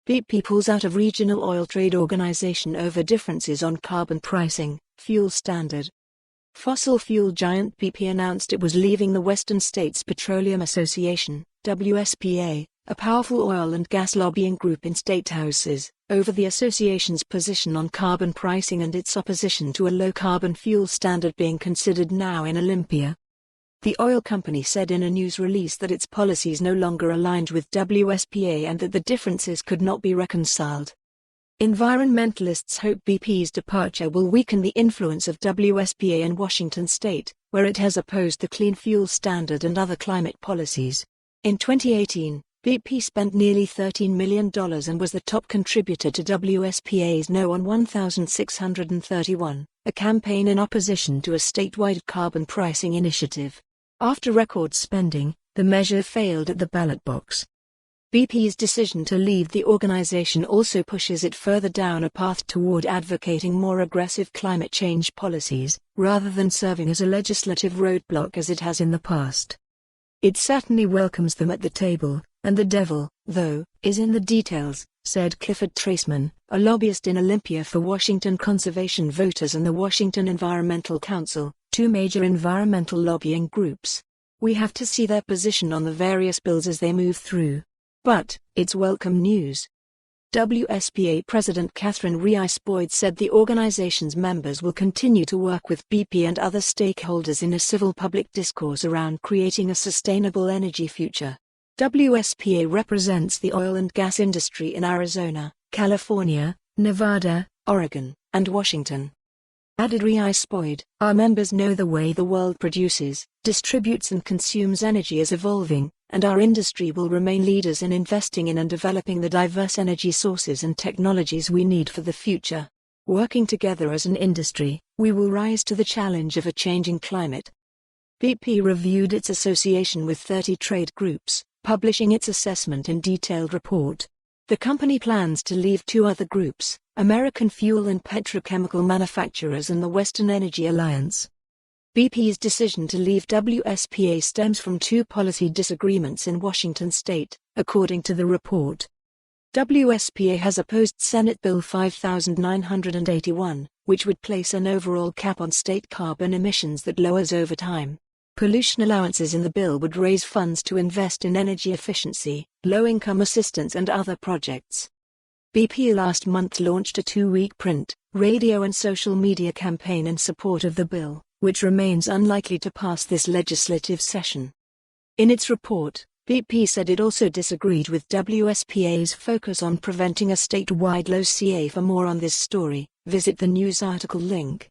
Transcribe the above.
BP pulls out of Regional Oil Trade Organization over differences on carbon pricing, fuel standard. Fossil fuel giant BP announced it was leaving the Western States Petroleum Association, WSPA, a powerful oil and gas lobbying group in statehouses, over the association's position on carbon pricing and its opposition to a low-carbon fuel standard being considered now in Olympia. The oil company said in a news release that its policies no longer aligned with WSPA and that the differences could not be reconciled. Environmentalists hope BP's departure will weaken the influence of WSPA in Washington state, where it has opposed the Clean Fuel Standard and other climate policies. In 2018, BP spent nearly $13 million and was the top contributor to WSPA's No on 1631, a campaign in opposition to a statewide carbon pricing initiative. After record spending, the measure failed at the ballot box. BP's decision to leave the organization also pushes it further down a path toward advocating more aggressive climate change policies, rather than serving as a legislative roadblock as it has in the past. It certainly welcomes them at the table, and the devil, though, is in the details, said Clifford Traceman, a lobbyist in Olympia for Washington Conservation Voters and the Washington Environmental Council, two major environmental lobbying groups. We have to see their position on the various bills as they move through. But, it's welcome news. WSPA President Catherine Rice-Boyd said the organization's members will continue to work with BP and other stakeholders in a civil public discourse around creating a sustainable energy future. WSPA represents the oil and gas industry in Arizona, California, Nevada, Oregon, and Washington. Added Rice-Boyd, our members know the way the world produces, distributes and consumes energy is evolving, and our industry will remain leaders in investing in and developing the diverse energy sources and technologies we need for the future. Working together as an industry, we will rise to the challenge of a changing climate. BP reviewed its association with 30 trade groups, publishing its assessment in detailed report. The company plans to leave two other groups, American Fuel and Petrochemical Manufacturers and the Western Energy Alliance. BP's decision to leave WSPA stems from two policy disagreements in Washington state, according to the report. WSPA has opposed Senate Bill 5981, which would place an overall cap on state carbon emissions that lowers over time. Pollution allowances in the bill would raise funds to invest in energy efficiency, low-income assistance and other projects. BP last month launched a 2-week print, radio and social media campaign in support of the bill, which remains unlikely to pass this legislative session. In its report, BP said it also disagreed with WSPA's focus on preventing a statewide low CA. For more on this story, visit the news article link.